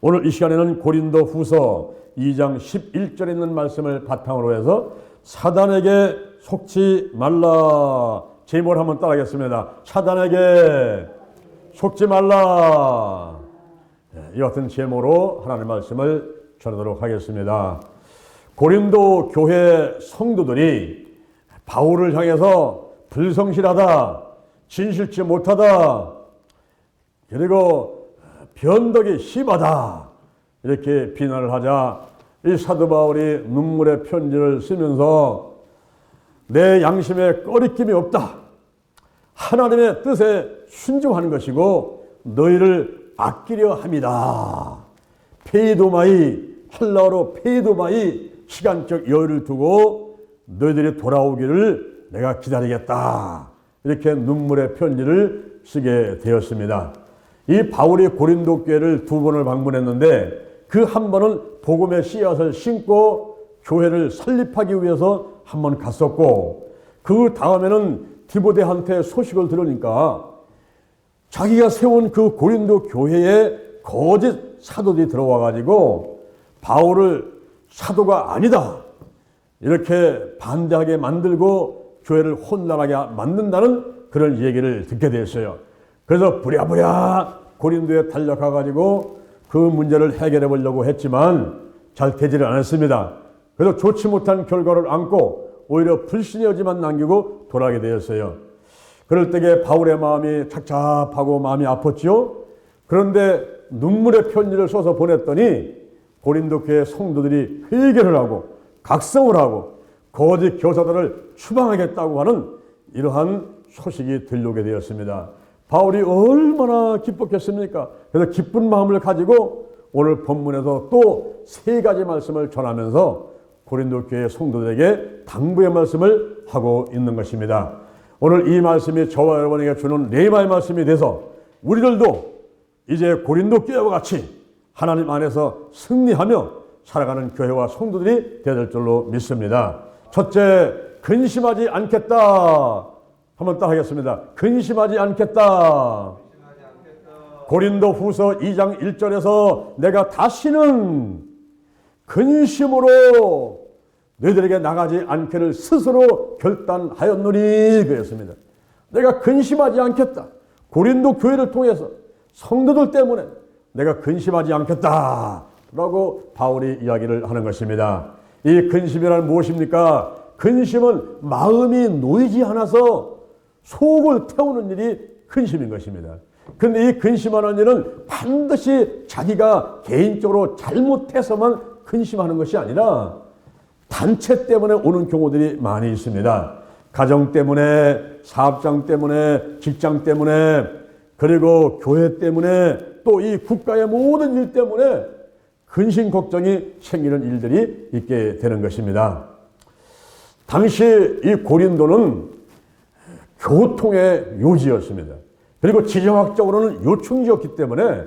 오늘 이 시간에는 고린도 후서 2장 11절에 있는 말씀을 바탕으로 해서 사단에게 속지 말라. 제목을 한번 따라하겠습니다. 사단에게 속지 말라. 이 같은 제목으로 하나님의 말씀을 전하도록 하겠습니다. 고린도 교회 성도들이 바울을 향해서 불성실하다, 진실치 못하다, 그리고 변덕이 심하다 이렇게 비난을 하자 이 사도 바울이 눈물의 편지를 쓰면서 내 양심에 꺼리낌이 없다. 하나님의 뜻에 순종하는 것이고 너희를 아끼려 함이다. 페이도마이, 헬라어로 페이도마이, 시간적 여유를 두고 너희들이 돌아오기를 내가 기다리겠다. 이렇게 눈물의 편지를 쓰게 되었습니다. 이 바울이 고린도 교회를 2번을 방문했는데 그 한 번은 복음의 씨앗을 심고 교회를 설립하기 위해서 한 번 갔었고, 그 다음에는 디모데한테 소식을 들으니까 자기가 세운 그 고린도 교회에 거짓 사도들이 들어와 가지고 바울을 사도가 아니다 이렇게 반대하게 만들고 교회를 혼란하게 만든다는 그런 얘기를 듣게 됐어요. 그래서 부랴부랴 고린도에 달려가 가지고 그 문제를 해결해 보려고 했지만 잘 되지를 않았습니다. 그래서 좋지 못한 결과를 안고 오히려 불신의 여지만 남기고 돌아가게 되었어요. 그럴 때에 바울의 마음이 착잡하고 마음이 아팠지요. 그런데 눈물의 편지를 써서 보냈더니 고린도 교회 성도들이 회개를 하고 각성을 하고 거짓 교사들을 추방하겠다고 하는 이러한 소식이 들려오게 되었습니다. 바울이 얼마나 기뻤겠습니까? 그래서 기쁜 마음을 가지고 오늘 본문에서 또 3가지 말씀을 전하면서 고린도 교회 성도들에게 당부의 말씀을 하고 있는 것입니다. 오늘 이 말씀이 저와 여러분에게 주는 레마의 말씀이 돼서 우리들도 이제 고린도 교회와 같이 하나님 안에서 승리하며 살아가는 교회와 성도들이 되야 될 줄로 믿습니다. 첫째, 근심하지 않겠다. 한번 따라하겠습니다. 근심하지 않겠다. 고린도 후서 2장 1절에서 내가 다시는 근심으로 너희들에게 나가지 않기를 스스로 결단하였노니 그랬습니다. 내가 근심하지 않겠다. 고린도 교회를 통해서 성도들 때문에 내가 근심하지 않겠다 라고 바울이 이야기를 하는 것입니다. 이 근심이란 무엇입니까? 근심은 마음이 놓이지 않아서 속을 태우는 일이 근심인 것입니다. 그런데 이 근심하는 일은 반드시 자기가 개인적으로 잘못해서만 근심하는 것이 아니라 단체 때문에 오는 경우들이 많이 있습니다. 가정 때문에, 사업장 때문에, 직장 때문에, 그리고 교회 때문에, 또 이 국가의 모든 일 때문에 근심 걱정이 생기는 일들이 있게 되는 것입니다. 당시 이 고린도는 교통의 요지였습니다. 그리고 지정학적으로는 요충지였기 때문에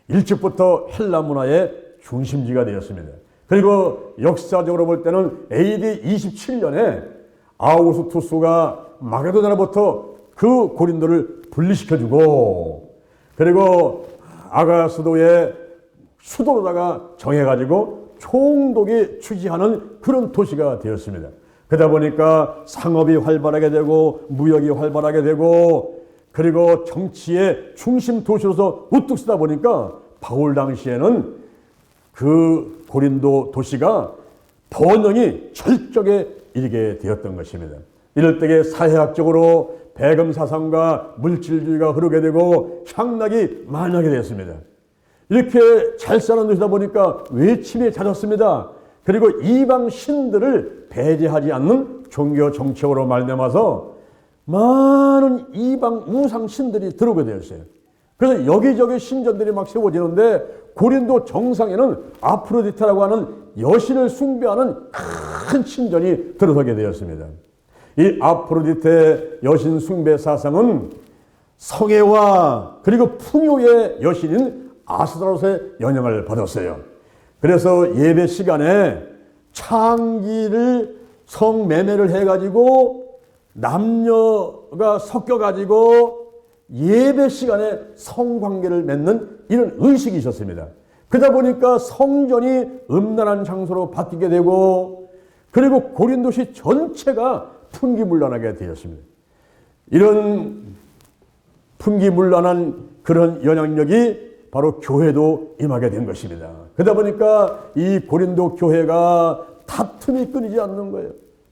일찍부터 헬라 문화의 중심지가 되었습니다. 그리고 역사적으로 볼 때는 AD 27년에 아우구스투스가 마게도냐로부터 그 고린도를 분리시켜주고, 그리고 아가야 수도의 수도로다가 정해가지고 총독이 추지하는 그런 도시가 되었습니다. 그러다 보니까 상업이 활발하게 되고 무역이 활발하게 되고, 그리고 정치의 중심 도시로서 우뚝 서다 보니까 바울 당시에는 그 고린도 도시가 번영이 절정에 이르게 되었던 것입니다. 이럴 때에 사회학적으로 배금 사상과 물질주의가 흐르게 되고 향락이 만하게 되었습니다. 이렇게 잘 사는 도시다 보니까 외침이 잦았습니다. 그리고 이방 신들을 배제하지 않는 종교 정책으로 말미암아서 많은 이방 우상 신들이 들어오게 되었어요. 그래서 여기저기 신전들이 막 세워지는데 고린도 정상에는 아프로디테라고 하는 여신을 숭배하는 큰 신전이 들어서게 되었습니다. 이 아프로디테 여신 숭배 사상은 성애와 그리고 풍요의 여신인 아스타로스의 영향을 받았어요. 그래서 예배 시간에 창기를 성매매를 해가지고 남녀가 섞여가지고 예배 시간에 성관계를 맺는 이런 의식이 있었습니다. 그러다 보니까 성전이 음란한 장소로 바뀌게 되고, 그리고 고린도시 전체가 풍기문란하게 되었습니다. 이런 풍기문란한 그런 영향력이 바로 교회도 임하게 된 것입니다. 그러다 보니까 이 고린도 교회가 다툼이 끊이지 않는 거예요.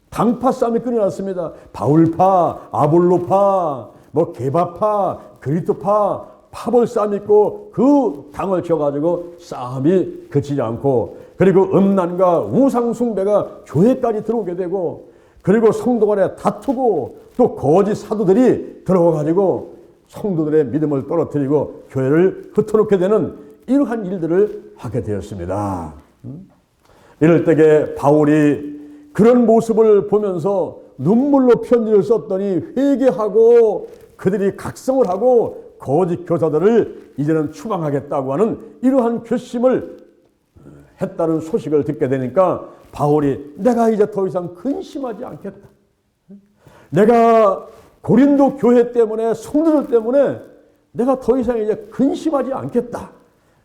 당파 싸움이 끊어났습니다. 바울파, 아볼로파, 게바파, 그리스도파, 파벌 싸움이 있고 그 당을 지어가지고 싸움이 그치지 않고, 그리고 음란과 우상 숭배가 교회까지 들어오게 되고, 그리고 성도 간에 다투고 또 거짓 사도들이 들어와가지고 성도들의 믿음을 떨어뜨리고 교회를 흩어놓게 되는 이러한 일들을 하게 되었습니다. 이럴 때에 바울이 그런 모습을 보면서 눈물로 편지를 썼더니 회개하고 그들이 각성을 하고 거짓 교사들을 이제는 추방하겠다고 하는 이러한 결심을 했다는 소식을 듣게 되니까 바울이 내가 이제 더 이상 근심하지 않겠다. 내가 고린도 교회 때문에, 성도들 때문에 내가 더 이상 이제 근심하지 않겠다.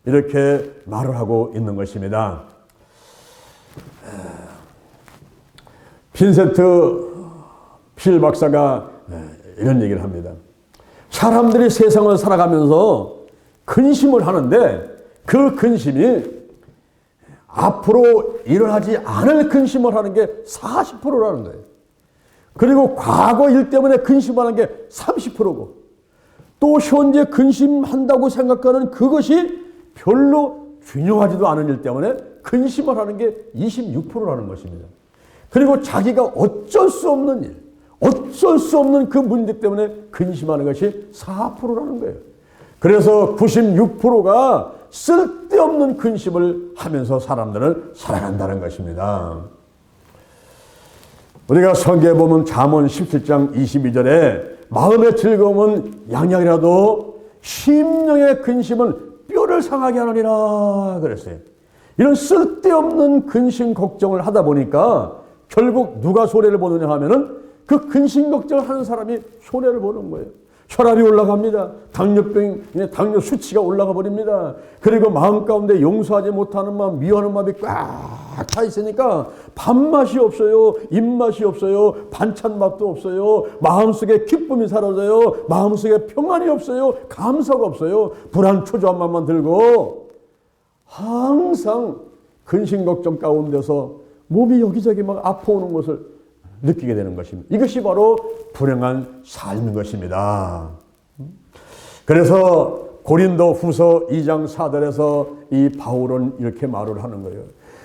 이렇게 말을 하고 있는 것입니다. 빈센트 필 박사가 이런 얘기를 합니다. 사람들이 세상을 살아가면서 근심을 하는데 그 근심이 앞으로 일어나지 않을 근심을 하는 게 40%라는 거예요. 그리고 과거 일 때문에 근심하는 게 30%고, 또 현재 근심한다고 생각하는 그것이 별로 중요하지도 않은 일 때문에 근심을 하는 게 26%라는 것입니다. 그리고 자기가 어쩔 수 없는 일, 어쩔 수 없는 그 문제 때문에 근심하는 것이 4%라는 거예요. 그래서 96%가 쓸데없는 근심을 하면서 사람들은 살아간다는 것입니다. 우리가 성경에 보면 잠언 17장 22절에 마음의 즐거움은 양양이라도 심령의 근심은 뼈를 상하게 하느니라 그랬어요. 이런 쓸데없는 근심 걱정을 하다 보니까 결국 누가 손해를 보느냐 하면은 그 근심 걱정을 하는 사람이 손해를 보는 거예요. 혈압이 올라갑니다. 당뇨 수치가 올라가 버립니다. 그리고 마음 가운데 용서하지 못하는 마음, 미워하는 마음이 꽉 차 있으니까 밥맛이 없어요. 입맛이 없어요. 반찬 맛도 없어요. 마음속에 기쁨이 사라져요. 마음속에 평안이 없어요. 감사가 없어요. 불안, 초조함만 들고 항상 근심 걱정 가운데서 몸이 여기저기 막 아파오는 것을 느끼게 되는 것입니다. 이것이 바로 불행한 삶인 것입니다. 그래서 고린도 후서 2장 4절에서 이 바울은 이렇게 말을 하는 거예요.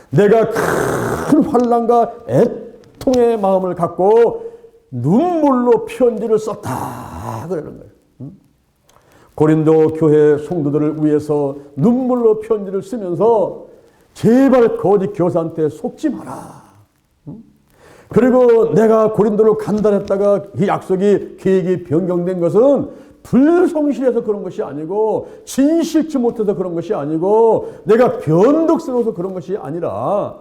내가 큰 환난과 애통의 마음을 갖고 눈물로 편지를 썼다 그러는 거예요. 고린도 교회 성도들을 위해서 눈물로 편지를 쓰면서 제발 거짓 교사한테 속지 마라. 그리고 내가 고린도로 간다했다가 이 약속이 계획이 변경된 것은 불성실해서 그런 것이 아니고 진실치 못해서 그런 것이 아니고 내가 변덕스러워서 그런 것이 아니라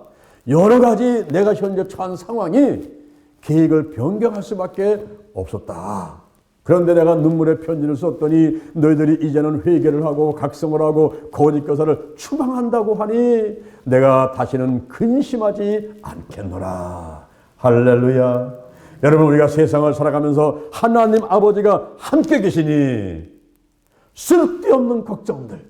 여러 가지 내가 현재 처한 상황이 계획을 변경할 수밖에 없었다. 그런데 내가 눈물의 편지를 썼더니 너희들이 이제는 회개를 하고 각성을 하고 거짓 교사를 추방한다고 하니 내가 다시는 근심하지 않겠노라. 할렐루야. 여러분, 우리가 세상을 살아가면서 하나님 아버지가 함께 계시니 쓸데없는 걱정들,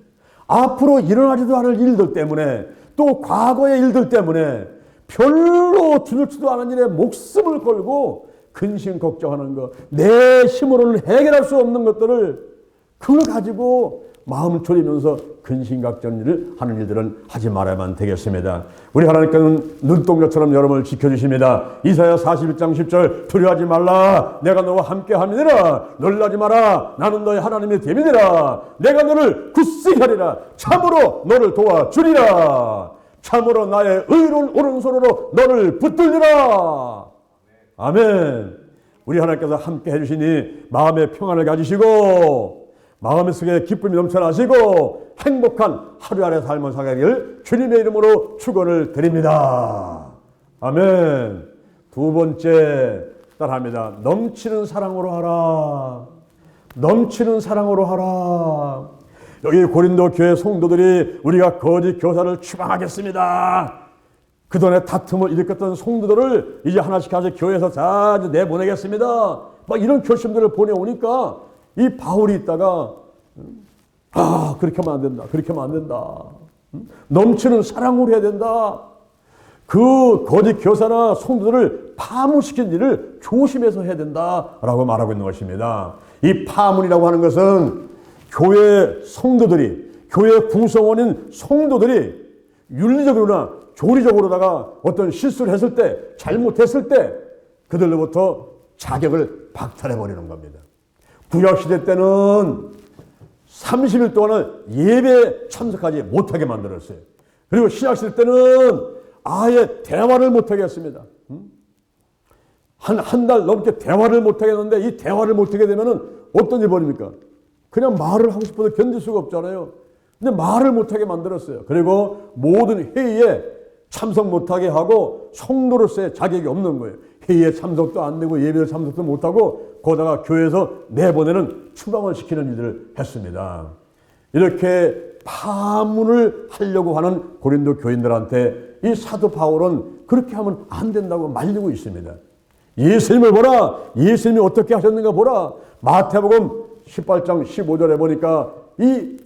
앞으로 일어나지도 않을 일들 때문에 또 과거의 일들 때문에 별로 두렵지도 않은 일에 목숨을 걸고 근심 걱정하는 것, 내 힘으로는 해결할 수 없는 것들을 그걸 가지고 마음 졸이면서 근심각전 하는 일들은 하지 말아야만 되겠습니다. 우리 하나님께서는 눈동자처럼 여러분을 지켜주십니다. 이사야 41장 10절 두려워하지 말라 내가 너와 함께 함이니라 놀라지 마라 나는 너의 하나님이 됨이니라 내가 너를 굳세게 하리라 참으로 너를 도와주리라 참으로 나의 의로운 오른손으로 너를 붙들리라. 아멘. 우리 하나님께서 함께 해주시니 마음의 평안을 가지시고 마음 속에 기쁨이 넘쳐나시고 행복한 하루하루의 삶을 살아가기를 주님의 이름으로 축원을 드립니다. 아멘. 두 번째 따라합니다. 넘치는 사랑으로 하라. 넘치는 사랑으로 하라. 여기 고린도 교회 성도들이 우리가 거짓 교사를 추방하겠습니다. 그동안에 다툼을 일으켰던 성도들을 이제 하나씩 교회에서 다 내보내겠습니다. 막 이런 결심들을 보내오니까 이 바울이 있다가 그렇게 하면 안 된다. 그렇게 하면 안 된다. 넘치는 사랑으로 해야 된다. 그 거짓 교사나 성도들을 파문시킨 일을 조심해서 해야 된다라고 말하고 있는 것입니다. 이 파문이라고 하는 것은 교회 성도들이, 교회 구성원인 성도들이 윤리적으로나 조리적으로다가 어떤 실수를 했을 때, 잘못했을 때 그들로부터 자격을 박탈해버리는 겁니다. 구약시대 때는 30일 동안은 예배에 참석하지 못하게 만들었어요. 그리고 신약시대 때는 아예 대화를 못하게 했습니다. 한 달 넘게 대화를 못하게 했는데 이 대화를 못하게 되면은 어떤 일이 벌입니까? 그냥 말을 하고 싶어도 견딜 수가 없잖아요. 근데 말을 못하게 만들었어요. 그리고 모든 회의에 참석 못하게 하고 성도로서의 자격이 없는 거예요. 회의에 참석도 안 되고 예배에 참석도 못하고 거기다가 교회에서 내보내는 추방을 시키는 일들을 했습니다. 이렇게 파문을 하려고 하는 고린도 교인들한테 이 사도 바울은 그렇게 하면 안 된다고 말리고 있습니다. 예수님을 보라. 예수님이 어떻게 하셨는가 보라. 마태복음 18장 15절에 보니까 이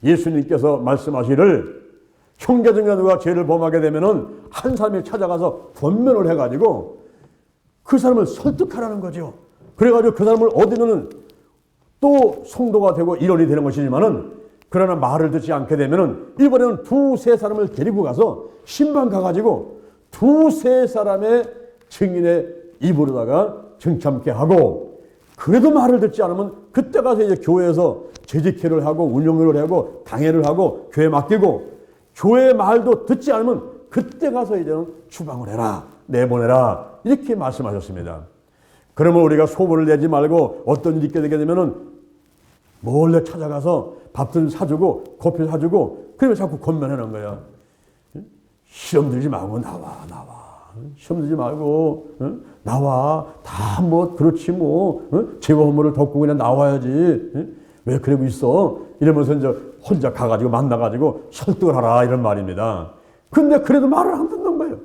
예수님께서 말씀하시기를 형제 중에 누가 죄를 범하게 되면은 한 사람이 찾아가서 권면을 해가지고 그 사람을 설득하라는 거죠. 그래가지고 그 사람을 얻으면은 또 성도가 되고 일원이 되는 것이지만은 그러나 말을 듣지 않게 되면은 이번에는 두세 사람을 데리고 가서 신방 가가지고 두세 사람의 증인의 입으로다가 증참케 하고 그래도 말을 듣지 않으면 그때 가서 이제 교회에서 재직회를 하고 운영을 하고 강해를 하고 교회 맡기고 교회 말도 듣지 않으면 그때 가서 이제는 추방을 해라, 내보내라 이렇게 말씀하셨습니다. 그러면 우리가 소문을 내지 말고 어떤 일이 있게 되게 되면은 몰래 찾아가서 밥들 사주고 커피 사주고 그러면 자꾸 권면하는 거야. 시험 들지 말고 나와. 시험 들지 말고 나와. 다 뭐 그렇지 뭐 죄와 허물을 덮고 그냥 나와야지. 왜 그러고 있어? 이러면서 이제 혼자 가가지고 만나가지고 설득을 하라 이런 말입니다. 근데 그래도 말을 안 듣는 거예요.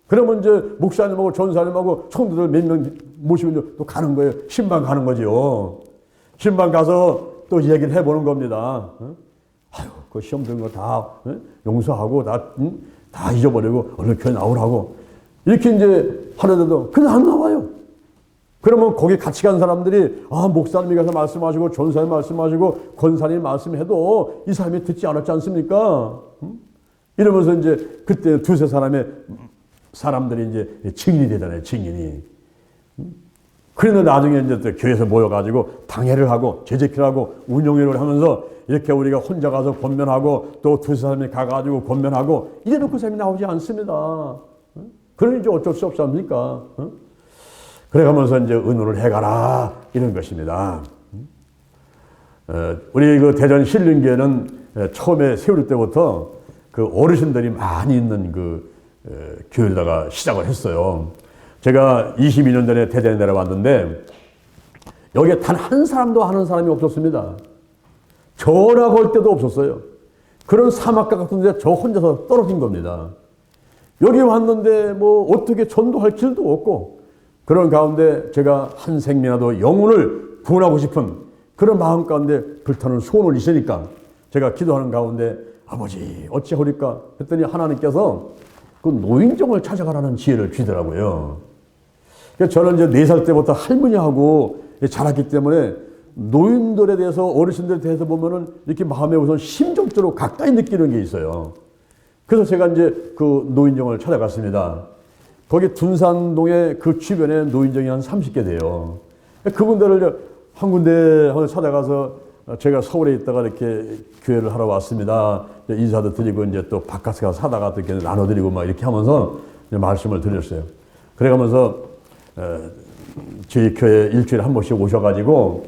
그러면 이제 목사님하고 전사님하고 성도들 몇 명 모시고 또 가는 거예요. 신방 가는 거죠. 신방 가서 또 얘기를 해보는 겁니다. 아유, 그 시험 든 거 다 용서하고 다 잊어버리고 얼른 교회 나오라고 이렇게 이제 하는데도 그냥 안 나와요. 그러면 거기 같이 간 사람들이 목사님이 가서 말씀하시고 전사님 말씀하시고 권사님 말씀해도 이 사람이 듣지 않았지 않습니까? 이러면서 이제 그때 두세 사람들이 이제 증인이 되잖아요. 증인이. 그런데 나중에 이제 또 교회에서 모여가지고 당회를 하고 재직회를 하고 운영회를 하면서 이렇게 우리가 혼자 가서 권면하고 또 두세 사람이 가가지고 권면하고 이래놓고 사람이 나오지 않습니다. 그러니 이제 어쩔 수 없지 않습니까? 그래가면서 이제 의논을 해가라 이런 것입니다. 우리 그 대전 신림교회는 처음에 세울 때부터 그 어르신들이 많이 있는 그 교회에다가 시작을 했어요. 제가 22년 전에 대전에 내려왔는데 여기에 단 한 사람도 하는 사람이 없었습니다. 전화 걸 때도 없었어요. 그런 사막과 같은 데 저 혼자서 떨어진 겁니다. 여기 왔는데 뭐 어떻게 전도할 길도 없고 그런 가운데 제가 한 생명이라도 영혼을 구원하고 싶은 그런 마음 가운데 불타는 소원을 있으니까 제가 기도하는 가운데 아버지 어찌하리까 했더니 하나님께서 그 노인정을 찾아가라는 지혜를 주더라고요. 그래서 저는 이제 4살 때부터 할머니하고 자랐기 때문에 노인들에 대해서 어르신들에 대해서 보면은 이렇게 마음에 우선 심정적으로 가까이 느끼는 게 있어요. 그래서 제가 이제 그 노인정을 찾아갔습니다. 거기 둔산동에 그 주변에 노인정이 한 30개 돼요. 그분들을 한 군데 찾아가서 제가 서울에 있다가 이렇게 교회를 하러 왔습니다. 인사도 드리고 이제 또 바깥에 가서 사다가 이렇게 나눠드리고 막 이렇게 하면서 말씀을 드렸어요. 그래가면서 저희 교회 일주일에 한 번씩 오셔가지고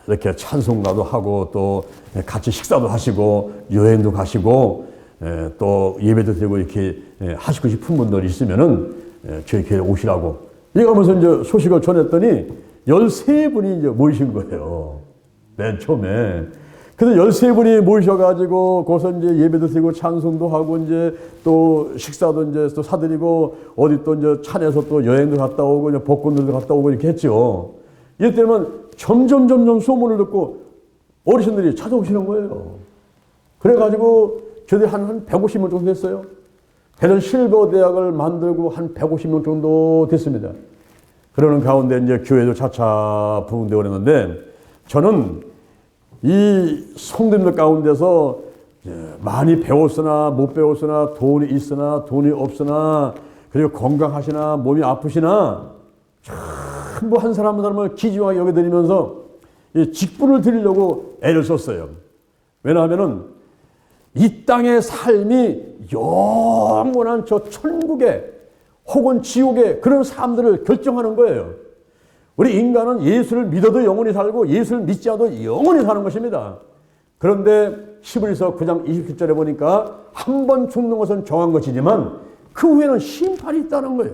이렇게 찬송가도 하고 또 같이 식사도 하시고 여행도 가시고 또 예배도 드리고 이렇게 하시고 싶은 분들이 있으면은 저희 교회에 오시라고 이러면서 이제 소식을 전했더니 13분이 이제 모이신 거예요. 맨 처음에. 그래서 13분이 모이셔가지고, 거기서 이제 예배도 드리고, 찬송도 하고, 이제 또 식사도 이제 또 사드리고, 어디 또 이제 차내서 또 여행도 갔다 오고, 이제 복권들도 갔다 오고 이렇게 했죠. 이럴 때면 점점 소문을 듣고 어르신들이 찾아오시는 거예요. 그래가지고 저희들이 한 150명 정도 됐어요. 대전 실버 대학을 만들고 한 150명 정도 됐습니다. 그러는 가운데 이제 교회도 차차 부흥되고 그랬는데, 저는 이 성도님들 가운데서 많이 배웠으나 못 배웠으나 돈이 있으나 돈이 없으나 그리고 건강하시나 몸이 아프시나 전부 한 사람 한 사람을 귀중하게 여겨드리면서 직분을 드리려고 애를 썼어요. 왜냐하면은 이 땅의 삶이 영원한 저 천국에 혹은 지옥에 그런 삶들을 결정하는 거예요. 우리 인간은 예수를 믿어도 영원히 살고 예수를 믿지 않아도 영원히 사는 것입니다. 그런데 히브리서 9장 27절에 보니까 한 번 죽는 것은 정한 것이지만 그 후에는 심판이 있다는 거예요.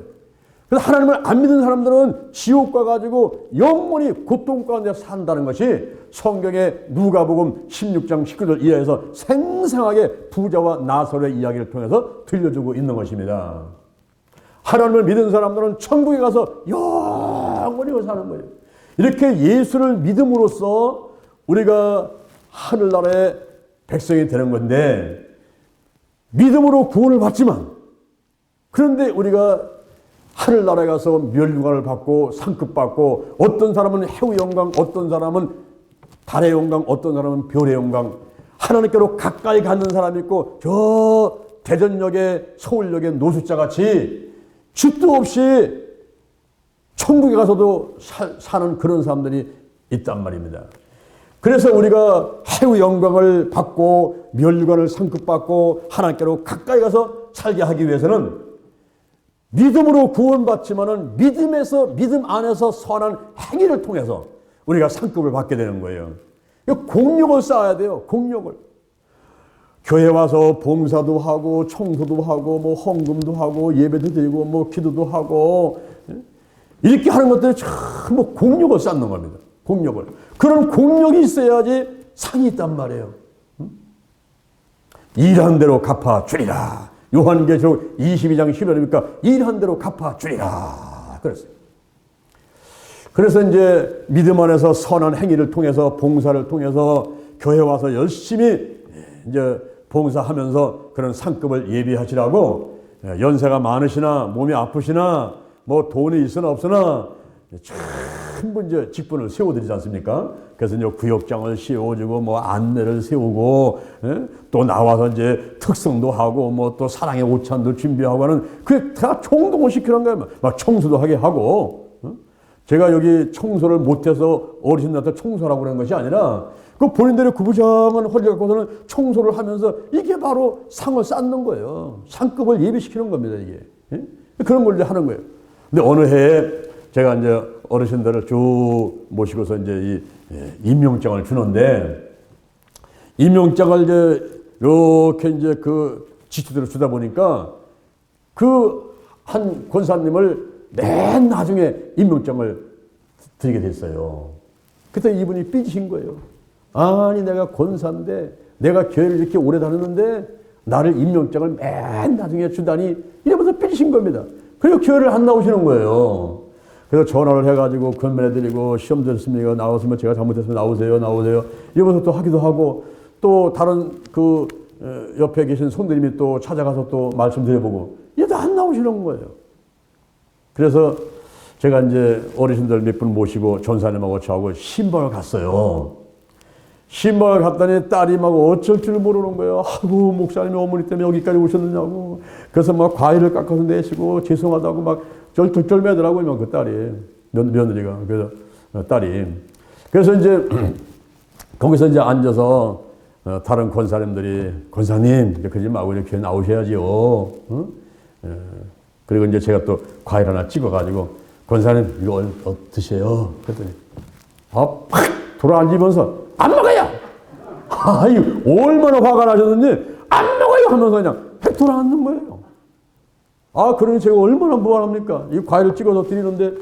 그래서 하나님을 안 믿는 사람들은 지옥 가가지고 영원히 고통 가운데 산다는 것이 성경의 누가복음 16장 19절 이하에서 생생하게 부자와 나사로의 이야기를 통해서 들려주고 있는 것입니다. 하나님을 믿는 사람들은 천국에 가서 영원히 사는 거예요. 이렇게 예수를 믿음으로써 우리가 하늘나라의 백성이 되는 건데, 믿음으로 구원을 받지만, 그런데 우리가 하늘나라에 가서 멸류관을 받고 상급 받고, 어떤 사람은 해의 영광, 어떤 사람은 달의 영광, 어떤 사람은 별의 영광, 하나님께로 가까이 가는 사람이 있고, 저 대전역에 서울역에 노숙자 같이 쥐도 없이 천국에 가서도 사는 그런 사람들이 있단 말입니다. 그래서 우리가 해의 영광을 받고 멸류관을 상급받고 하나님께로 가까이 가서 살게 하기 위해서는 믿음으로 구원받지만은 믿음에서, 믿음 안에서 선한 행위를 통해서 우리가 상급을 받게 되는 거예요. 공력을 쌓아야 돼요. 공력을. 교회 와서 봉사도 하고 청소도 하고 뭐 헌금도 하고 예배도 드리고 뭐 기도도 하고 이렇게 하는 것들이 전부 공력을 쌓는 겁니다. 공력을. 그런 공력이 있어야지 상이 있단 말이에요. 일한 대로 갚아주리라. 요한계시록 22장 11절이니까 일한 대로 갚아주리라 그랬어요. 그래서 이제 믿음 안에서 선한 행위를 통해서 봉사를 통해서 교회 와서 열심히 이제 봉사하면서 그런 상급을 예비하시라고, 연세가 많으시나 몸이 아프시나 뭐 돈이 있으나 없으나 전부 이제 직분을 세워드리지 않습니까? 그래서 이제 구역장을 세워주고 뭐 안내를 세우고, 또 나와서 이제 특성도 하고 뭐 또 사랑의 오찬도 준비하고 하는, 그게 다 총동을 시키는 거예요. 막 청소도 하게 하고. 제가 여기 청소를 못해서 어르신들한테 청소라고 그러는 것이 아니라, 그 본인들의 구부정한 허리를 갖고서는 청소를 하면서 이게 바로 상을 쌓는 거예요. 상급을 예비시키는 겁니다, 이게. 그런 걸 이제 하는 거예요. 근데 어느 해에 제가 이제 어르신들을 쭉 모시고서 이제 이 임명장을 주는데, 임명장을 이제 이렇게 이제 그 지치대로 주다 보니까 그 한 권사님을 맨 나중에 임명장을 드리게 됐어요. 그때 이분이 삐지신 거예요. 아니, 내가 권사인데 내가 교회를 이렇게 오래 다녔는데 나를 임명장을 맨 나중에 주다니, 이러면서 삐지신 겁니다. 그리고 교회를 안 나오시는 거예요. 그래서 전화를 해가지고 건면해드리고, 시험 됐습니까? 나왔으면 제가 잘못했으면 나오세요. 이러면서 또 하기도 하고, 또 다른 그 옆에 계신 손님이 또 찾아가서 또 말씀드려보고, 얘도 안 나오시는 거예요. 그래서 제가 이제 어르신들 몇 분 모시고 전사님하고 저하고 신방을 갔어요. 신방을 갔더니 딸이 막 어쩔 줄 모르는 거예요. 아이고, 목사님이 어머니 때문에 여기까지 오셨느냐고. 그래서 막 과일을 깎아서 내시고 죄송하다고 막 절절매더라고요, 막 그 딸이. 며느리가. 그래서 딸이. 그래서 이제 거기서 이제 앉아서 다른 권사님들이, 권사님, 그러지 말고 이렇게 나오셔야지요. 그리고 이제 제가 또 과일 하나 찍어가지고, 권사님, 이거 드세요. 그랬더니, 팍 돌아앉으면서, 안 먹어요! 아이, 얼마나 화가 나셨는지, 안 먹어요! 하면서 그냥 팩 돌아앉는 거예요. 아, 그러니 제가 얼마나 무안합니까? 이 과일을 찍어서 드리는데,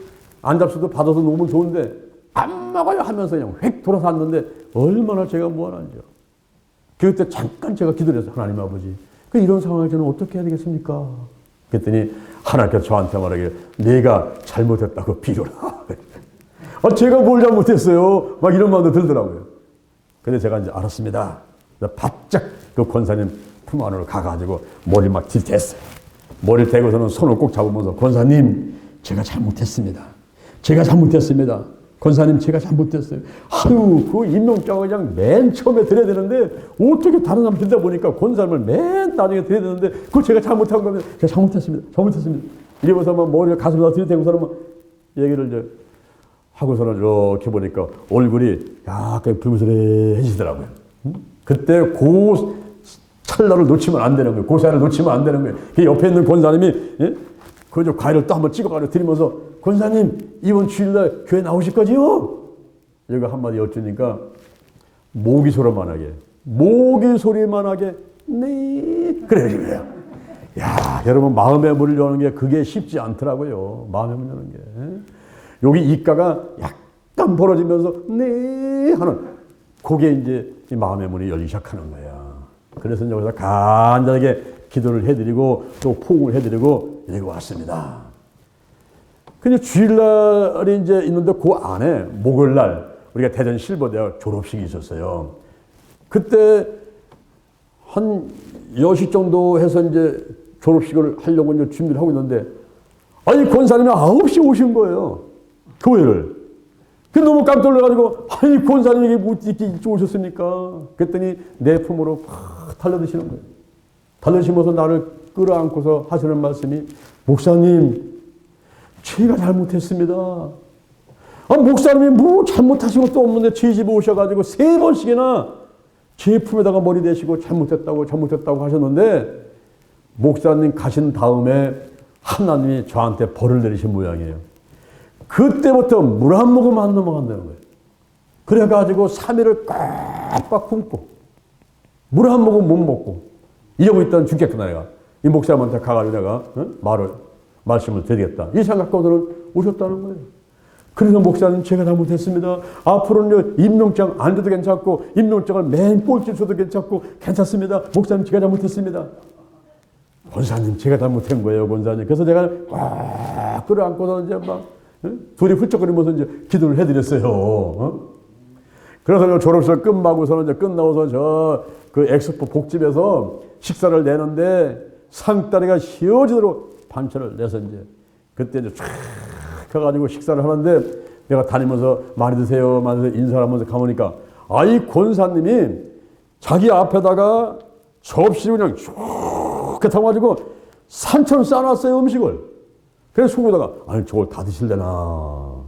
안 잡수도 받아서 너무 좋은데, 안 먹어요 하면서 그냥 획 돌아서 왔는데 얼마나 제가 무한한지요. 그때 잠깐 제가 기도를 해서 하나님 아버지 이런 상황에 저는 어떻게 해야 되겠습니까? 그랬더니 하나님께서 저한테 말하기를 내가 잘못했다고 빌어라. 제가 뭘 잘못했어요? 막 이런 마음도 들더라고요. 근데 제가 이제 알았습니다. 바짝 그 권사님 품 안으로 가가지고 머리를 막 들댔어요. 머리를 대고서는 손을 꼭 잡으면서 권사님 제가 잘못했습니다. 제가 잘못했습니다. 권사님 제가 잘못했어요. 아유 그 임명장을 그냥 맨 처음에 드려야 되는데 어떻게 다른 사람 들다 보니까 권사님을 맨 나중에 드려야 되는데 그거 제가 잘못한 겁니다. 제가 잘못했습니다. 잘못했습니다. 이러면서 막 머리를 가슴에다 들이대고서는 막 얘기를 이제 하고서는 이렇게 보니까 얼굴이 약간 불그스레해지더라고요. 그때 그 찰나를 놓치면 안 되는 거예요. 그 사이를 놓치면 안 되는 거예요. 그 옆에 있는 권사님이 그 과일을 또 한번 찍어가지고 드리면서 권사님 이번 주일날 교회 나오실 거지요? 여기가 한마디 여쭈니까 모기 소리만 하게 네 그래요. 야 여러분 마음의 문을 여는 게 그게 쉽지 않더라고요. 마음의 문 여는 게 여기 입가가 약간 벌어지면서 네 하는 그게 이제 이 마음의 문이 열리기 시작하는 거야. 그래서 여기서 간단하게 기도를 해드리고 또 포옹을 해드리고 여기 왔습니다. 근데 주일날이 이제 있는데 그 안에 목요일날 우리가 대전 실버대학 졸업식이 있었어요. 그때 한 10시 정도 해서 이제 졸업식을 하려고 이제 준비를 하고 있는데 아니 권사님이 9시에 오신 거예요. 교회를. 그 너무 깜짝 놀라가지고 아니 권사님이 뭐 이렇게 일찍 오셨습니까? 그랬더니 내 품으로 팍 달려드시는 거예요. 달려드시면서 나를 끌어안고서 하시는 말씀이 목사님 제가 잘못했습니다. 목사님이 뭐 잘못하신 것도 없는데 제 집에 오셔가지고 3번씩이나 제 품에다가 머리 대시고 잘못했다고 하셨는데 목사님 가신 다음에 하나님이 저한테 벌을 내리신 모양이에요. 그때부터 물 한 모금 안 넘어간다는 거예요. 그래가지고 3일을 꽉꽉 굶고 물 한 모금 못 먹고 이러고 있던 죽겠구나 내가. 이 목사님한테 가가지고 내가 말씀을 드리겠다. 이 생각하고는 오셨다는 거예요. 그래서 목사님 제가 잘못했습니다. 앞으로는 임명장 안 줘도 괜찮고 임명장을 맨 꼴찌 줘도 괜찮고 괜찮습니다. 목사님 제가 잘못했습니다. 권사님 제가 잘못한 거예요 권사님. 그래서 내가 꽉 끌어안고서 이제 막 둘이 훌쩍거리면서 이제 기도를 해드렸어요. 그래서 졸업식 끝나고서는 이제 끝나고서 그 엑스포 복집에서 식사를 내는데 상다리가 휘어지도록 반찬을 내서 이제 그때 이제 쫙 가가지고 식사를 하는데 내가 다니면서 많이 드세요 인사를 하면서 가보니까 이 권사님이 자기 앞에다가 접시를 그냥 쭉 담아가지고 산처럼 싸놨어요 음식을. 그래서 속으로다가 아니 저걸 다 드실래나.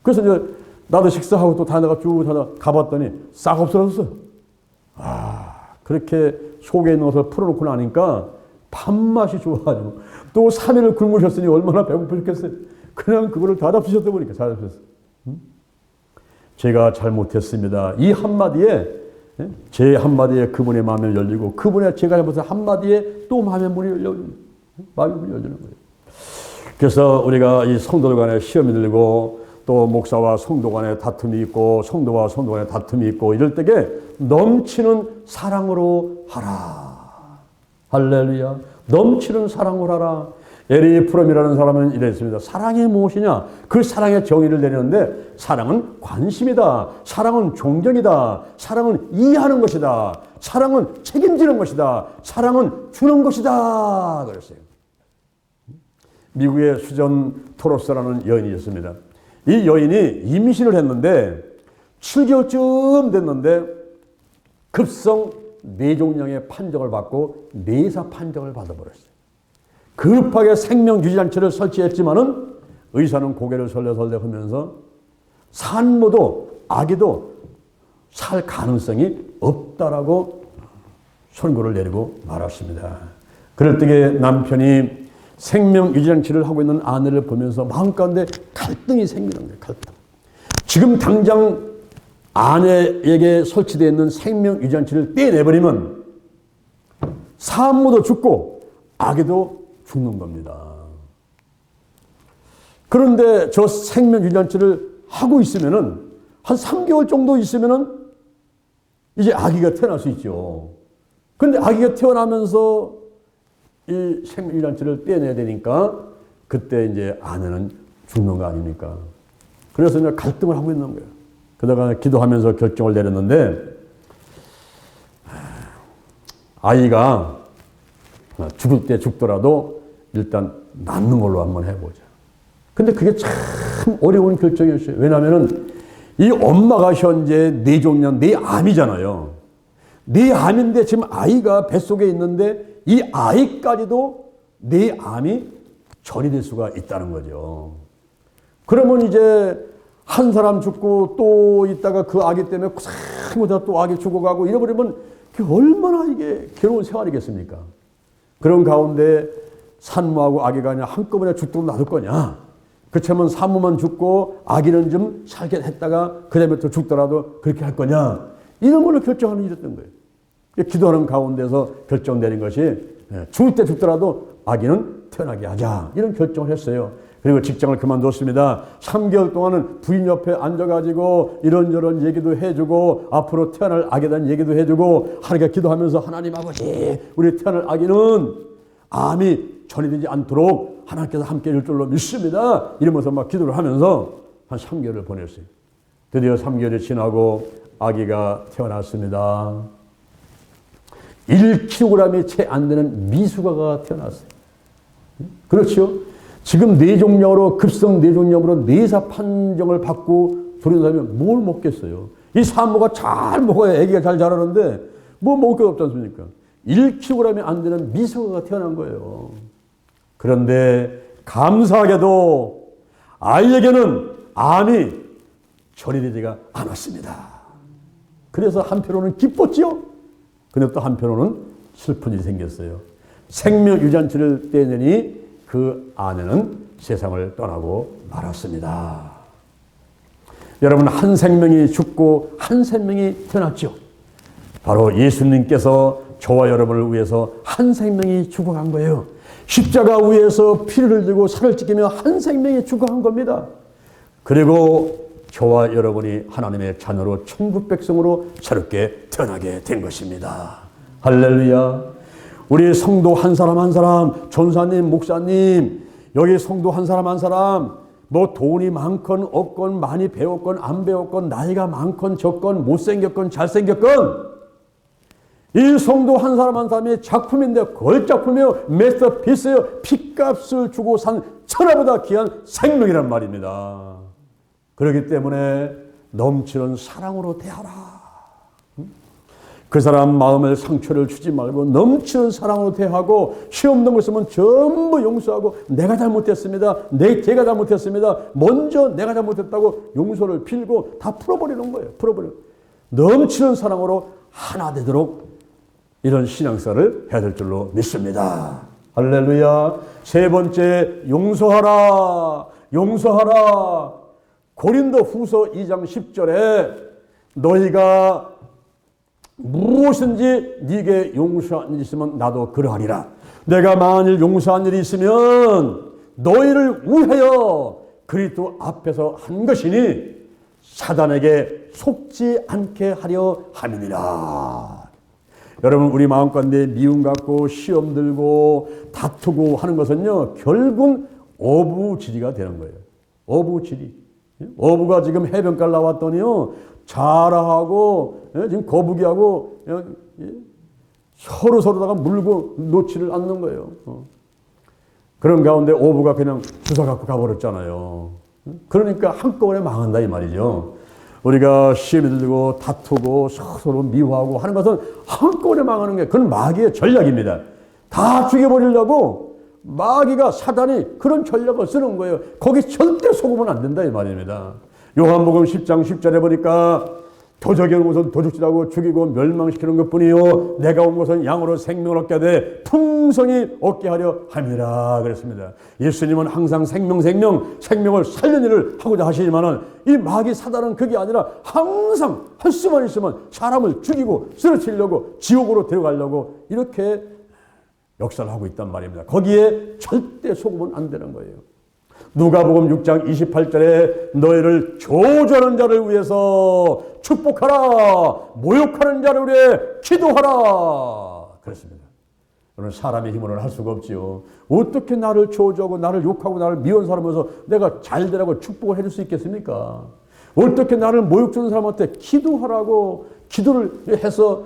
그래서 이제 나도 식사하고 또 다니다가 쭉 가봤더니 싹 없어졌어요. 그렇게 속에 있는 것을 풀어놓고 나니까 밥맛이 좋아가지고 또 3일을 굶으셨으니 얼마나 배고프셨겠어요. 그냥 그거를 다 잡수셨다 보니까 잘 잡수셨어요. 제가 잘못했습니다. 이 한마디에 제 한마디에 그분의 마음이 열리고 그분의 제가 잘못한 한마디에 또 마음의 문이 열리는 거예요. 그래서 우리가 이 성도들 간에 시험이 들고 또 목사와 성도 간에 다툼이 있고 성도와 성도 간에 다툼이 있고 이럴 때에 넘치는 사랑으로 하라. 할렐루야. 넘치는 사랑으로 하라. 에리 프롬이라는 사람은 이랬습니다. 사랑이 무엇이냐? 그 사랑의 정의를 내리는데 사랑은 관심이다. 사랑은 존경이다. 사랑은 이해하는 것이다. 사랑은 책임지는 것이다. 사랑은 주는 것이다. 그랬어요. 미국의 수전 토로스라는 여인이 있습니다. 이 여인이 임신을 했는데 7개월쯤 됐는데 급성 뇌종양의 판정을 받고 뇌사 판정을 받아버렸어요. 급하게 생명유지장치를 설치했지만은 의사는 고개를 설레설레 하면서 산모도 아기도 살 가능성이 없다라고 선고를 내리고 말았습니다. 그럴 때에 남편이 생명유지장치를 하고 있는 아내를 보면서 마음 가운데 갈등이 생기는 거예요. 갈등. 지금 당장 아내에게 설치되어 있는 생명유지장치를 떼내버리면 산모도 죽고 아기도 죽는 겁니다. 그런데 저 생명유지장치를 하고 있으면은 한 3개월 정도 있으면은 이제 아기가 태어날 수 있죠. 근데 아기가 태어나면서 이 생명유산체를 떼내야 되니까 그때 이제 아내는 죽는 거 아닙니까? 그래서 이제 갈등을 하고 있는 거예요. 그러다가 기도하면서 결정을 내렸는데 아이가 죽을 때 죽더라도 일단 낳는 걸로 한번 해보자. 근데 그게 참 어려운 결정이었어요. 왜냐하면은 이 엄마가 현재 뇌종양, 뇌암이잖아요. 뇌암인데 지금 아이가 뱃속에 있는데 이 아이까지도 뇌암이 전이될 수가 있다는 거죠. 그러면 이제 한 사람 죽고 또 있다가 그 아기 때문에 고생하다 또 아기 죽어가고 이래버리면 그게 얼마나 이게 괴로운 생활이겠습니까? 그런 가운데 산모하고 아기가 그냥 한꺼번에 죽도록 놔둘 거냐? 그렇다면 산모만 죽고 아기는 좀 살게 했다가 그 다음에 또 죽더라도 그렇게 할 거냐? 이런 걸로 결정하는 일이었던 거예요. 기도하는 가운데서 결정되는 것이 죽을 때 죽더라도 아기는 태어나게 하자. 이런 결정을 했어요. 그리고 직장을 그만뒀습니다. 3개월 동안은 부인 옆에 앉아가지고 이런저런 얘기도 해주고 앞으로 태어날 아기에 대한 얘기도 해주고 하나님께 기도하면서 하나님 아버지 우리 태어날 아기는 암이 전이되지 않도록 하나님께서 함께 해줄 줄로 믿습니다. 이러면서 막 기도를 하면서 한 3개월을 보냈어요. 드디어 3개월이 지나고 아기가 태어났습니다. 1kg이 채 안 되는 미숙아가 태어났어요. 그렇죠? 지금 뇌종양으로 급성 뇌종양으로 뇌사 판정을 받고 들은 사람이 뭘 먹겠어요? 이 산모가 잘 먹어야 아기가 잘 자라는데 뭐 먹을 게 없지 않습니까? 1kg이 안 되는 미숙아가 태어난 거예요. 그런데 감사하게도 아이에게는 암이 전이되지가 않았습니다. 그래서 한편으로는 기뻤지요. 근데 또 한편으로는 슬픈 일이 생겼어요. 생명유산체를 떼내니 그 아내는 세상을 떠나고 말았습니다. 여러분, 한 생명이 죽고 한 생명이 태어났죠. 바로 예수님께서 저와 여러분을 위해서 한 생명이 죽어간 거예요. 십자가 위에서 피를 흘리고 살을 찢기며 한 생명이 죽어간 겁니다. 그리고 저와 여러분이 하나님의 자녀로 천국 백성으로 새롭게 태어나게 된 것입니다. 할렐루야. 우리 성도 한 사람 한 사람, 전사님, 목사님, 여기 성도 한 사람 한 사람, 뭐 돈이 많건 없건 많이 배웠건 안 배웠건 나이가 많건 적건 못생겼건 잘생겼건 이 성도 한 사람 한 사람이 작품인데 걸작품이요, 메스터피스요, 핏값을 주고 산 천하보다 귀한 생명이란 말입니다. 그렇기 때문에 넘치는 사랑으로 대하라. 그 사람 마음에 상처를 주지 말고 넘치는 사랑으로 대하고 시험 넘을 있으면 전부 용서하고 내가 잘못했습니다. 제가 잘못했습니다. 먼저 내가 잘못했다고 용서를 빌고 다 풀어버리는 거예요. 넘치는 사랑으로 하나 되도록 이런 신앙생활을 해야 될 줄로 믿습니다. 할렐루야. 세 번째, 용서하라. 용서하라. 고린도 후서 2장 10절에 너희가 무엇인지 네게 용서한 일이 있으면 나도 그러하리라. 내가 만일 용서한 일이 있으면 너희를 위하여 그리스도 앞에서 한 것이니 사단에게 속지 않게 하려 함이니라. 여러분, 우리 마음 가운데 미움 갖고 시험 들고 다투고 하는 것은요, 결국 어부지리가 되는 거예요. 어부지리. 어부가 지금 해변가를 나왔더니요, 자라하고 지금 거북이하고 서로다가 물고 놓지를 않는 거예요. 그런 가운데 어부가 그냥 주워 갖고 가버렸잖아요. 그러니까 한꺼번에 망한다 이 말이죠. 우리가 시험이 들고 다투고 서로 미워하고 하는 것은 한꺼번에 망하는 게 그건 마귀의 전략입니다. 다 죽여버리려고 마귀가, 사단이 그런 전략을 쓰는 거예요. 거기 절대 속으면 안 된다 이 말입니다. 요한복음 10장 10절에 보니까 도적이 온 것은 도둑질하고 죽이고 멸망시키는 것뿐이요 내가 온 것은 양으로 생명을 얻게 돼 풍성히 얻게 하려 함이라 그랬습니다. 예수님은 항상 생명을 살리는 일을 하고자 하시지만은 이 마귀 사단은 그게 아니라 항상 할 수만 있으면 사람을 죽이고 쓰러뜨리려고 지옥으로 데려가려고 이렇게 역사를 하고 있단 말입니다. 거기에 절대 속으면 안 되는 거예요. 누가복음 6장 28절에 너희를 저주하는 자를 위해서 축복하라, 모욕하는 자를 위해 기도하라 그랬습니다. 저는 사람의 힘으로는 할 수가 없지요. 어떻게 나를 저주하고 나를 욕하고 나를 미운 사람에서 내가 잘 되라고 축복을 해줄 수 있겠습니까? 어떻게 나를 모욕 주는 사람한테 기도하라고 기도를 해서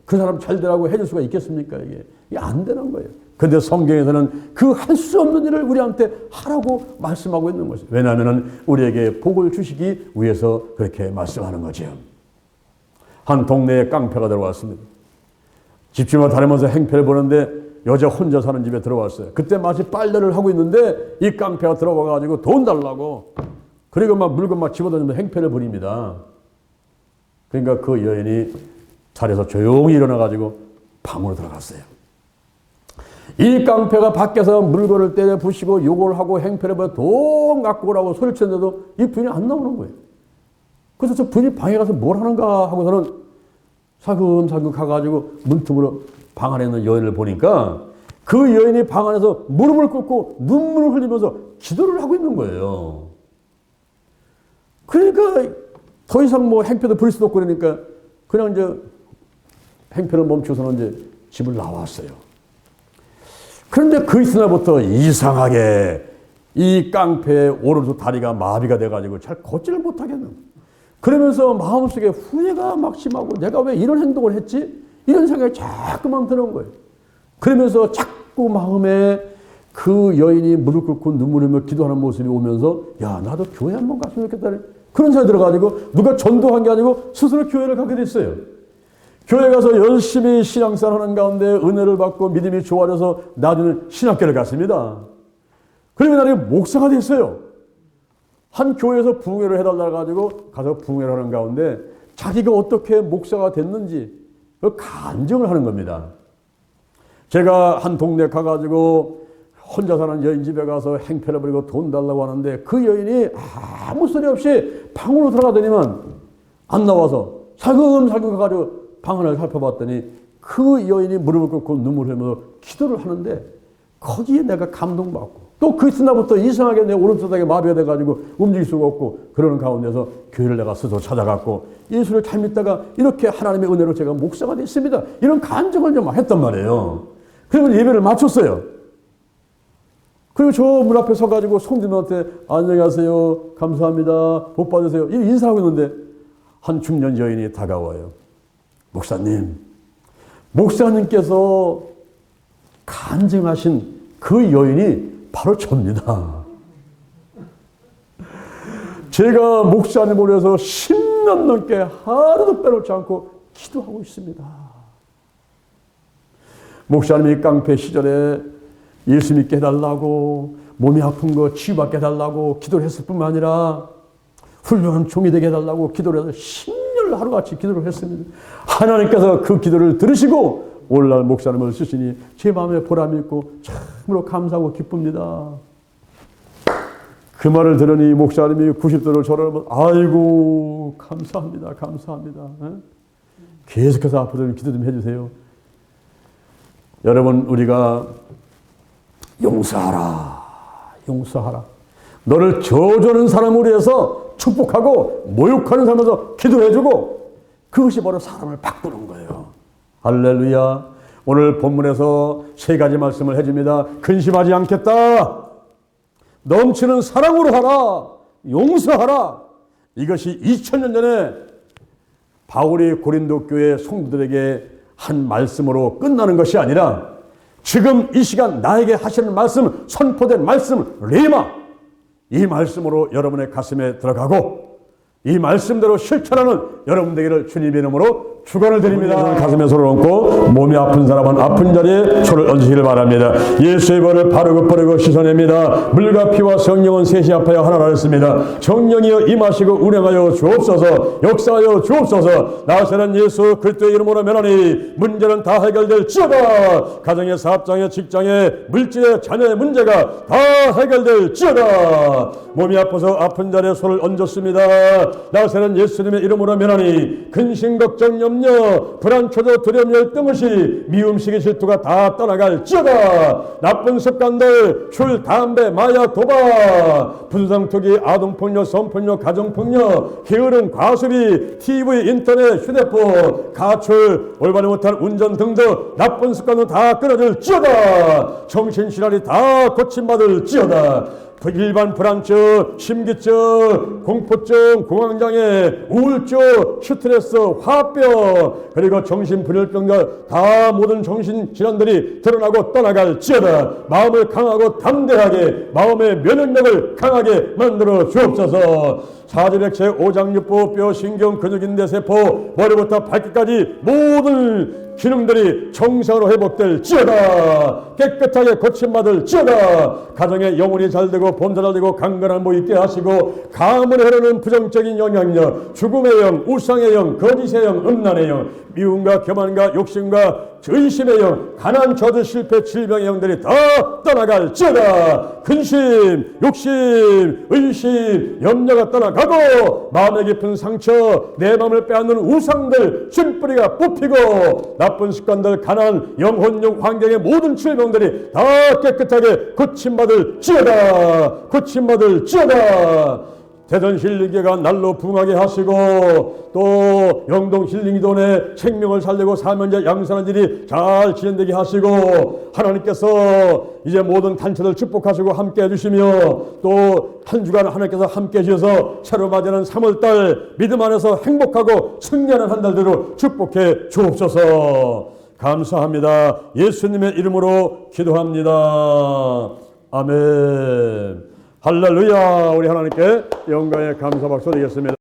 그 사람 잘 되라고 해줄 수가 있겠습니까? 이게 안 되는 거예요. 근데 성경에서는 그 할 수 없는 일을 우리한테 하라고 말씀하고 있는 것이에요. 왜냐하면 우리에게 복을 주시기 위해서 그렇게 말씀하는 거죠. 한 동네에 깡패가 들어왔습니다. 집주인과 다니면서 행패를 보는데 여자 혼자 사는 집에 들어왔어요. 그때 마치 빨래를 하고 있는데 이 깡패가 들어와가지고 돈 달라고, 그리고 막 물건 막 집어던지면서 행패를 부립니다. 그러니까 그 여인이 자리에서 조용히 일어나가지고 방으로 들어갔어요. 이 깡패가 밖에서 물건을 때려 부시고 욕을 하고 행패를 부려 돈 갖고 오라고 소리를 쳤는데도 이 부인이 안 나오는 거예요. 그래서 저 부인이 방에 가서 뭘 하는가 하고서는 살금살금 가가지고 문틈으로 방 안에 있는 여인을 보니까 그 여인이 방 안에서 무릎을 꿇고 눈물을 흘리면서 기도를 하고 있는 거예요. 그러니까 더 이상 뭐 행패도 부릴 수도 없고 그러니까 그냥 이제 행패를 멈추고서는 이제 집을 나왔어요. 그런데 그 이튿날부터 이상하게 이 깡패의 오른쪽 다리가 마비가 돼가지고 잘 걷지를 못하겠는 거예요. 그러면서 마음속에 후회가 막 심하고 내가 왜 이런 행동을 했지? 이런 생각이 자꾸만 드는 거예요. 그러면서 자꾸 마음에 그 여인이 무릎 꿇고 눈물 흘리며 기도하는 모습이 오면서 야, 나도 교회 한번 갔으면 좋겠다. 그런 생각이 들어가지고 누가 전도한 게 아니고 스스로 교회를 가게 됐어요. 교회 가서 열심히 신앙생활 하는 가운데 은혜를 받고 믿음이 좋아져서 나중에 신학교를 갔습니다. 그리고 나중에 목사가 됐어요. 한 교회에서 부흥회를 해달라 가지고 가서 부흥회를 하는 가운데 자기가 어떻게 목사가 됐는지 그 간증을 하는 겁니다. 제가 한 동네 가가지고 혼자 사는 여인 집에 가서 행패를 부리고 돈 달라고 하는데 그 여인이 아무 소리 없이 방으로 들어가더니만 안 나와서 살금살금 가가지고 방을 살펴봤더니 그 여인이 무릎을 꿇고 눈물을 흘리면서 기도를 하는데 거기에 내가 감동받고 또 그 이튿날부터 이상하게 내 오른쪽 다리가 마비가 돼가지고 움직일 수가 없고 그러는 가운데서 교회를 내가 스스로 찾아갔고 예수를 잘 믿다가 이렇게 하나님의 은혜로 제가 목사가 됐습니다. 이런 간증을 좀 했단 말이에요. 그리고 예배를 마쳤어요. 그리고 저 문 앞에 서가지고 성도님한테 안녕하세요, 감사합니다, 복 받으세요 이 인사하고 있는데 한 중년 여인이 다가와요. 목사님께서 간증하신 그 여인이 바로 접니다. 제가 목사님을 위해서 10년 넘게 하루도 빼놓지 않고 기도하고 있습니다. 목사님이 깡패 시절에 예수 믿게 해달라고 몸이 아픈 거 치유받게 해달라고 기도를 했을 뿐만 아니라 훌륭한 종이 되게 해달라고 기도를 해서 10년 하루같이 기도를 했습니다. 하나님께서 그 기도를 들으시고 오늘날 목사님을 쓰시니 제 마음에 보람이 있고 참으로 감사하고 기쁩니다. 그 말을 들으니 목사님이 90도로 저를 아이고 감사합니다. 감사합니다. 계속해서 앞으로 기도 좀 해주세요. 여러분 우리가 용서하라. 너를 저주하는 사람을 위해서 축복하고 모욕하는 사람에서 기도해주고 그것이 바로 사람을 바꾸는 거예요. 할렐루야. 오늘 본문에서 세 가지 말씀을 해줍니다. 근심하지 않겠다. 넘치는 사랑으로 하라. 용서하라. 이것이 2000년 전에 바울이 고린도 교회 성도들에게 한 말씀으로 끝나는 것이 아니라 지금 이 시간 나에게 하시는 말씀, 선포된 말씀, 레마, 이 말씀으로 여러분의 가슴에 들어가고 이 말씀대로 실천하는 여러분 되기를 주님의 이름으로 축원을 드립니다. 가슴에 손을 얹고 몸이 아픈 사람은 아픈 자리에 손을 얹으시길 바랍니다. 예수의 벌을 바르고 뿌리고 씻어냅니다. 물과 피와 성령은 셋이 합하여 하나라 했습니다. 성령이여 임하시고 운행하여 주옵소서, 역사하여 주옵소서. 나사는 예수 그리스도의 이름으로 면하니 문제는 다 해결될지어다. 가정의 사업장의 직장의 물질의 자녀의 문제가 다 해결될지어다. 몸이 아파서 아픈 자리에 손을 얹었습니다. 나사는 예수님의 이름으로 면하니 근심 걱정이 없는 염려, 불안초조, 두려움, 열등, 의식, 미움식의 질투가 다 떠나갈지어다. 나쁜 습관들, 술, 담배, 마약, 도박, 분상투기, 아동폭력, 성폭력, 가정폭력, 게으름, 과소비, TV, 인터넷, 휴대폰, 가출, 올바르 못한 운전 등등 나쁜 습관은 다 끊어질지어다. 정신질환이 다 고침받을지어다. 일반 불안증, 심기증, 공포증, 공황장애, 우울증, 스트레스, 화병, 그리고 정신분열병과 다 모든 정신질환들이 드러나고 떠나갈지어다. 마음을 강하고 담대하게, 마음의 면역력을 강하게 만들어 주옵소서. 사지백체, 오장육부, 뼈, 신경, 근육인대, 세포, 머리부터 발끝까지 모든 기능들이 정상으로 회복될지어다. 깨끗하게 고침받을지어다. 가정에 영혼이 잘되고 범사 잘되고 강건한 모 있게 하시고, 가문에 흐르는 부정적인 영향력, 죽음의 영, 우상의 영, 거짓의 영, 음란의 영, 미움과 교만과 욕심과 의심의 영, 가난, 저주, 실패, 질병의 영들이 다 떠나갈지어다. 근심, 욕심, 의심, 염려가 떠나가고, 마음의 깊은 상처, 내 마음을 빼앗는 우상들, 춤뿌리가 뽑히고, 나쁜 습관들, 가난, 영혼력, 환경의 모든 질병들이 다 깨끗하게 고침받을지어다. 고침받을지어다. 대전 힐링교회가 날로 부흥하게 하시고, 또 영동 힐링기도원의 생명을 살리고 사면제 양산한 일이 잘 진행되게 하시고, 하나님께서 이제 모든 단체들 축복하시고 함께 해주시며, 또 한 주간 하나님께서 함께 해주셔서 새로 맞이하는 3월달 믿음 안에서 행복하고 승리하는 한 달대로 축복해 주옵소서. 감사합니다. 예수님의 이름으로 기도합니다. 아멘. 할렐루야. 우리 하나님께 영광의 감사 박수 드리겠습니다.